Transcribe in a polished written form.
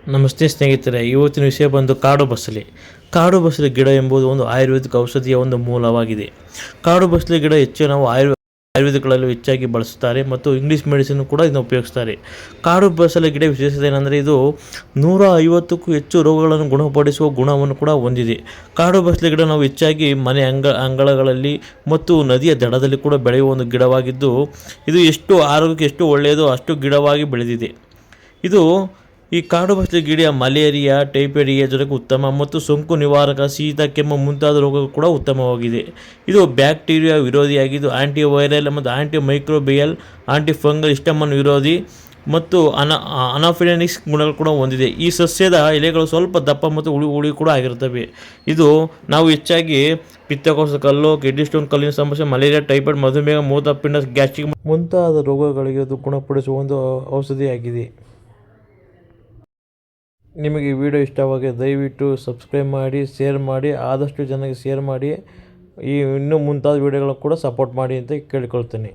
ನಮಸ್ತೆ ಸ್ನೇಹಿತರೆ, ಇವತ್ತಿನ ವಿಷಯ ಬಂದು ಕಾಡು ಬಸಳೆ. ಕಾಡು ಬಸಳೆ ಗಿಡ ಎಂಬುದು ಒಂದು ಆಯುರ್ವೇದಿಕ್ ಔಷಧಿಯ ಒಂದು ಮೂಲವಾಗಿದೆ. ಕಾಡು ಬಸಳೆ ಗಿಡ ಹೆಚ್ಚು ನಾವು ಆಯುರ್ವೇದಗಳಲ್ಲಿ ಹೆಚ್ಚಾಗಿ ಬಳಸುತ್ತಾರೆ ಮತ್ತು ಇಂಗ್ಲೀಷ್ ಮೆಡಿಸಿನ್ ಕೂಡ ಇದನ್ನು ಉಪಯೋಗಿಸ್ತಾರೆ. ಕಾಡು ಬಸಳೆ ಗಿಡ ವಿಶೇಷತೆ ಏನಂದರೆ ಇದು 150ಕ್ಕೂ ಹೆಚ್ಚು ರೋಗಗಳನ್ನು ಗುಣಪಡಿಸುವ ಗುಣವನ್ನು ಕೂಡ ಹೊಂದಿದೆ. ಕಾಡು ಬಸಳೆ ಗಿಡ ನಾವು ಹೆಚ್ಚಾಗಿ ಮನೆ ಅಂಗಳಗಳಲ್ಲಿ ಮತ್ತು ನದಿಯ ದಡದಲ್ಲಿ ಕೂಡ ಬೆಳೆಯುವ ಒಂದು ಗಿಡವಾಗಿದ್ದು, ಇದು ಎಷ್ಟು ಆರೋಗ್ಯಕ್ಕೆ ಎಷ್ಟು ಒಳ್ಳೆಯದೋ ಅಷ್ಟು ಗಿಡವಾಗಿ ಬೆಳೆದಿದೆ. ಇದು ಈ ಕಾಡು ಬಸಳೆ ಗಿಡ ಮಲೇರಿಯಾ, ಟೈಫಾಯ್ಡ್ಗೆ ಜೊತೆಗೆ ಉತ್ತಮ ಮತ್ತು ಸೋಂಕು ನಿವಾರಕ, ಶೀತ, ಕೆಮ್ಮು ಮುಂತಾದ ರೋಗಗಳು ಕೂಡ ಉತ್ತಮವಾಗಿದೆ. ಇದು ಬ್ಯಾಕ್ಟೀರಿಯಾ ವಿರೋಧಿಯಾಗಿದ್ದು ಆಂಟಿವೈರಲ್ ಮತ್ತು ಆಂಟಿಮೈಕ್ರೋಬಿಯಲ್, ಆಂಟಿಫಂಗಲ್, ಹಿಸ್ಟಮನ್ ವಿರೋಧಿ ಮತ್ತು ಅನಾಫಿಲಿನಿಕ್ಸ್ ಗುಣಗಳು ಕೂಡ ಹೊಂದಿದೆ. ಈ ಸಸ್ಯದ ಎಲೆಗಳು ಸ್ವಲ್ಪ ದಪ್ಪ ಮತ್ತು ಹುಳಿ ಕೂಡ ಆಗಿರುತ್ತವೆ. ಇದು ನಾವು ಹೆಚ್ಚಾಗಿ ಪಿತ್ತಕೋಶ ಕಲ್ಲು, ಕಿಡ್ನಿ ಸ್ಟೋನ್, ಕಲ್ಲಿನ ಸಮಸ್ಯೆ, ಮಲೇರಿಯಾ, ಟೈಫಾಯ್ಡ್, ಮಧುಮೇಹ, ಮೂತ್ರಪಿಂಡ, ಗ್ಯಾಸ್ಟ್ರಿಕ್ ಮುಂತಾದ ರೋಗಗಳಿಗೆ ಇದು ಗುಣಪಡಿಸುವ ಒಂದು ಔಷಧಿಯಾಗಿದೆ. ನಿಮಗೆ ಈ ವಿಡಿಯೋ ಇಷ್ಟವಾಗಿದೆ ದಯವಿಟ್ಟು ಸಬ್ಸ್ಕ್ರೈಬ್ ಮಾಡಿ, ಶೇರ್ ಮಾಡಿ, ಆದಷ್ಟು ಜನಕ್ಕೆ ಶೇರ್ ಮಾಡಿ. ಇನ್ನೂ ಮುಂತಾದ ವಿಡಿಯೋಗಳನ್ನು ಕೂಡ ಸಪೋರ್ಟ್ ಮಾಡಿ ಅಂತ ಕೇಳಿಕೊಳ್ತೇನೆ.